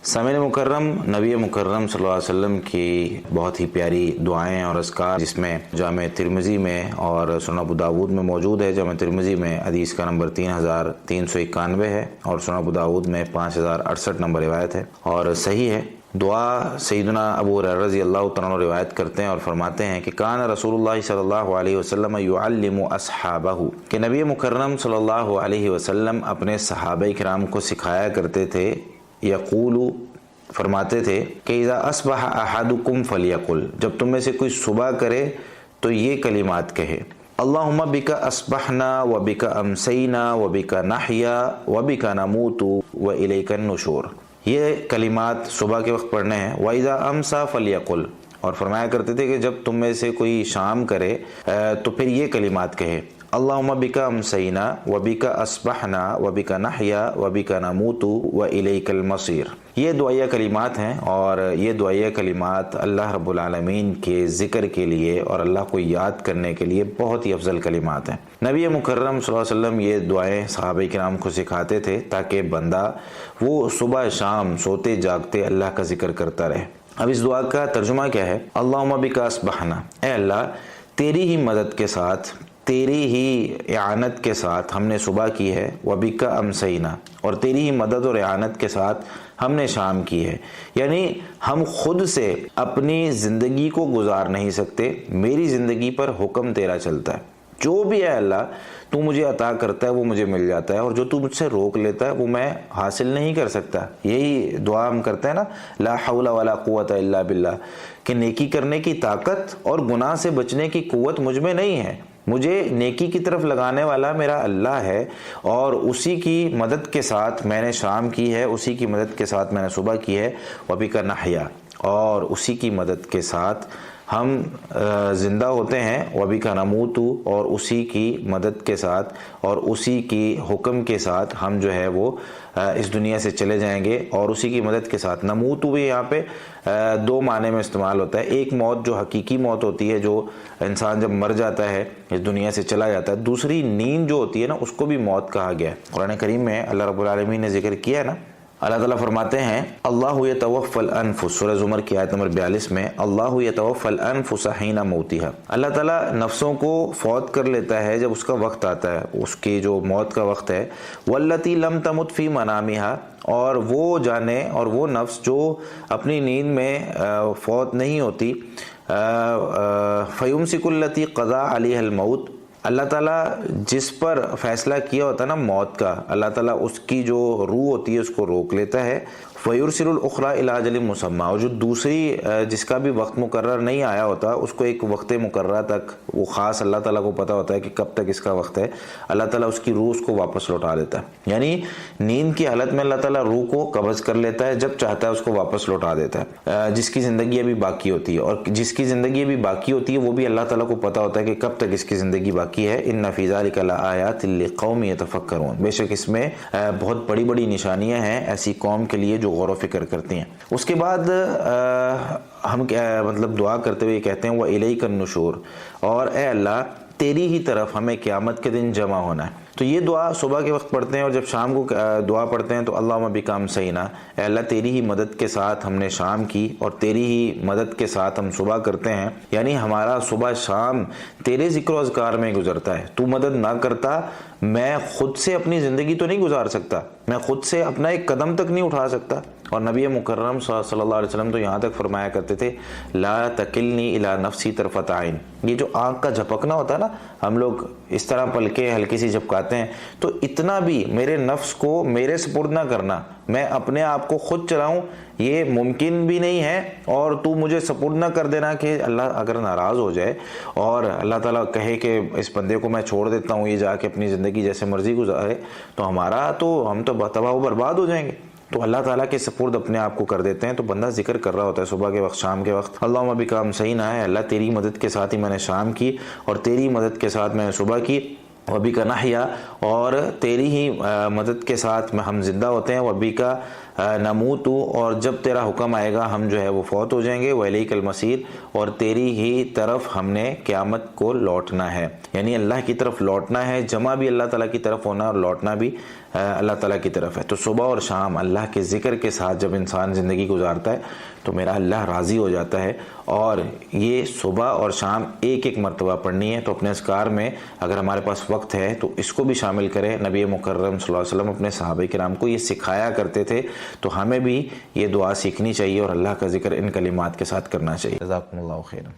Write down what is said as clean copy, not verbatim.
سامعین مکرم، نبی مکرم صلی اللہ علیہ وسلم کی بہت ہی پیاری دعائیں اور اذکار جس میں جامع ترمذی میں اور سنن ابو داؤد میں موجود ہے۔ جامع ترمذی میں حدیث کا نمبر 3391 ہے اور سنن ابو داؤد میں 5068 نمبر روایت ہے اور صحیح ہے۔ دعا سیدنا ابو ہریرہ رضی اللہ تعالیٰ عنہ روایت کرتے ہیں اور فرماتے ہیں کہ کان رسول اللہ صلی اللہ علیہ وسلم یعلم اصحابہ، کہ نبی مکرم صلی اللہ علیہ وسلم اپنے صحابہ کرام کو سکھایا کرتے تھے، یقول فرماتے تھے کہ اذا اصبح احدکم فلیقل، جب تم میں سے کوئی صبح کرے تو یہ کلمات کہے، اللہم بک اصبحنا وبک امسینا وبک نحیا وبک نموت والیک النشور۔ یہ کلمات صبح کے وقت پڑھنے ہیں۔ وَإِذَا أَمْسَى فَلْيَقُلْ، اور فرمایا کرتے تھے کہ جب تم میں سے کوئی شام کرے تو پھر یہ کلمات کہے، اللہم بک امسینا وبک اصبحنا وبک نحیا وبک نموت والیک المصیر۔ یہ دعائیہ کلمات ہیں اور یہ دعائیہ کلمات اللہ رب العالمین کے ذکر کے لیے اور اللہ کو یاد کرنے کے لیے بہت ہی افضل کلمات ہیں۔ نبی مکرم صلی اللہ علیہ وسلم یہ دعائیں صحابہ کرام کو سکھاتے تھے تاکہ بندہ وہ صبح شام سوتے جاگتے اللہ کا ذکر کرتا رہے۔ اب اس دعا کا ترجمہ کیا ہے؟ اللہم بک اصبحنا، اے اللہ تیری ہی مدد کے ساتھ، تیری ہی اعانت کے ساتھ ہم نے صبح کی ہے، وبک امسینا، اور تیری ہی مدد اور اعانت کے ساتھ ہم نے شام کی ہے۔ یعنی ہم خود سے اپنی زندگی کو گزار نہیں سکتے، میری زندگی پر حکم تیرا چلتا ہے۔ جو بھی ہے اللہ تو مجھے عطا کرتا ہے وہ مجھے مل جاتا ہے، اور جو تو مجھ سے روک لیتا ہے وہ میں حاصل نہیں کر سکتا۔ یہی دعا ہم کرتے ہیں نا، لا حول ولا قوت الا باللہ، کہ نیکی کرنے کی طاقت اور گناہ سے بچنے کی قوت مجھ میں نہیں ہے، مجھے نیکی کی طرف لگانے والا میرا اللہ ہے، اور اسی کی مدد کے ساتھ میں نے شام کی ہے، اسی کی مدد کے ساتھ میں نے صبح کی ہے، وبک نحیا، اور اسی کی مدد کے ساتھ ہم زندہ ہوتے ہیں، وبک نموت، اور اسی کی مدد کے ساتھ اور اسی کی حکم کے ساتھ ہم جو ہے وہ اس دنیا سے چلے جائیں گے، اور اسی کی مدد کے ساتھ نموت بھی یہاں پہ دو معنی میں استعمال ہوتا ہے۔ ایک موت جو حقیقی موت ہوتی ہے، جو انسان جب مر جاتا ہے اس دنیا سے چلا جاتا ہے، دوسری نیند جو ہوتی ہے نا، اس کو بھی موت کہا گیا ہے۔ قرآن کریم میں اللہ رب العالمین نے ذکر کیا ہے نا، اللہ تعالیٰ فرماتے ہیں اللہ یتوفی الانفس، سورہ زمر کی آیت نمبر 42 میں، اللہ یتوفی الانفس حین موتها، اللہ تعالیٰ نفسوں کو فوت کر لیتا ہے جب اس کا وقت آتا ہے، اس کی جو موت کا وقت ہے، واللتی لم تمت فی منامها، اور وہ جانے اور وہ نفس جو اپنی نیند میں فوت نہیں ہوتی، فیمسک التی قضا علیہ الموت، اللہ تعالیٰ جس پر فیصلہ کیا ہوتا ہے نا موت کا، اللہ تعالیٰ اس کی جو روح ہوتی ہے اس کو روک لیتا ہے، فیرسل الاخری الی اجل مسمی، اور جو دوسری جس کا بھی وقت مقرر نہیں آیا ہوتا اس کو ایک وقت مقررہ تک، وہ خاص اللہ تعالیٰ کو پتہ ہوتا ہے کہ کب تک اس کا وقت ہے، اللہ تعالیٰ اس کی روح اس کو واپس لوٹا دیتا ہے۔ یعنی نیند کی حالت میں اللہ تعالیٰ روح کو قبض کر لیتا ہے، جب چاہتا ہے اس کو واپس لوٹا دیتا ہے۔ جس کی زندگی ابھی باقی ہوتی ہے، اور جس کی زندگی ابھی باقی ہوتی ہے وہ بھی اللہ تعالیٰ کو پتہ ہوتا ہے کہ کب تک اس کی زندگی باقی ہے۔ ان فی ذلک لآیات لقوم یتفکرون، بے شک اس میں بہت بڑی بڑی نشانیاں ہیں ایسی قوم کے لیے جو غور و فکر کرتی ہیں۔ اس کے بعد ہم مطلب دعا کرتے ہوئے کہتے ہیں وَإِلَيْكَ النُّشُورُ، اور اے اللہ تیری ہی طرف ہمیں قیامت کے دن جمع ہونا ہے۔ تو یہ دعا صبح کے وقت پڑھتے ہیں، اور جب شام کو دعا پڑھتے ہیں تو اللہم بک امسینا، اے اللہ تیری ہی مدد کے ساتھ ہم نے شام کی اور تیری ہی مدد کے ساتھ ہم صبح کرتے ہیں، یعنی ہمارا صبح شام تیرے ذکر و اذکار میں گزرتا ہے۔ تو مدد نہ کرتا میں خود سے اپنی زندگی تو نہیں گزار سکتا، میں خود سے اپنا ایک قدم تک نہیں اٹھا سکتا۔ اور نبی مکرم صلی اللہ علیہ وسلم تو یہاں تک فرمایا کرتے تھے لا تکلنی الی نفسی طرفۃ عین، یہ جو آنکھ کا جھپکنا ہوتا ہے نا، ہم لوگ اس طرح پلکیں ہلکی سی جھپکاتے ہیں، تو اتنا بھی میرے نفس کو میرے سپرد نہ کرنا، میں اپنے آپ کو خود چلاؤں یہ ممکن بھی نہیں ہے، اور تو مجھے سپرد نہ کر دینا کہ اللہ اگر ناراض ہو جائے اور اللہ تعالیٰ کہے کہ اس بندے کو میں چھوڑ دیتا ہوں یہ جا کے اپنی زندگی جیسے مرضی گزارے، تو ہم تو تباہ و برباد ہو جائیں گے۔ تو اللہ تعالیٰ کے سپرد اپنے آپ کو کر دیتے ہیں۔ تو بندہ ذکر کر رہا ہوتا ہے صبح کے وقت، شام کے وقت، اللہم بک امسینا، ہے اللہ تیری مدد کے ساتھ ہی میں نے شام کی اور تیری مدد کے ساتھ میں نے صبح کی، وبک نحیا، اور تیری ہی مدد کے ساتھ میں ہم زندہ ہوتے ہیں، وبک نموت، اور جب تیرا حکم آئے گا ہم جو ہے وہ فوت ہو جائیں گے، وَإِلَيْكَ الْمَصِيرُ، اور تیری ہی طرف ہم نے قیامت کو لوٹنا ہے، یعنی اللہ کی طرف لوٹنا ہے، جمع بھی اللہ تعالیٰ کی طرف ہونا اور لوٹنا بھی اللہ تعالیٰ کی طرف ہے۔ تو صبح اور شام اللہ کے ذکر کے ساتھ جب انسان زندگی گزارتا ہے تو میرا اللہ راضی ہو جاتا ہے، اور یہ صبح اور شام ایک ایک مرتبہ پڑھنی ہے۔ تو اپنے اذکار میں اگر ہمارے پاس وقت ہے تو اس کو بھی شامل کریں۔ نبی مکرم صلی اللہ علیہ وسلم اپنے صحابہ کرام کو یہ سکھایا کرتے تھے، تو ہمیں بھی یہ دعا سیکھنی چاہیے اور اللہ کا ذکر ان کلمات کے ساتھ کرنا چاہیے۔ جزاکم اللہ خیرا۔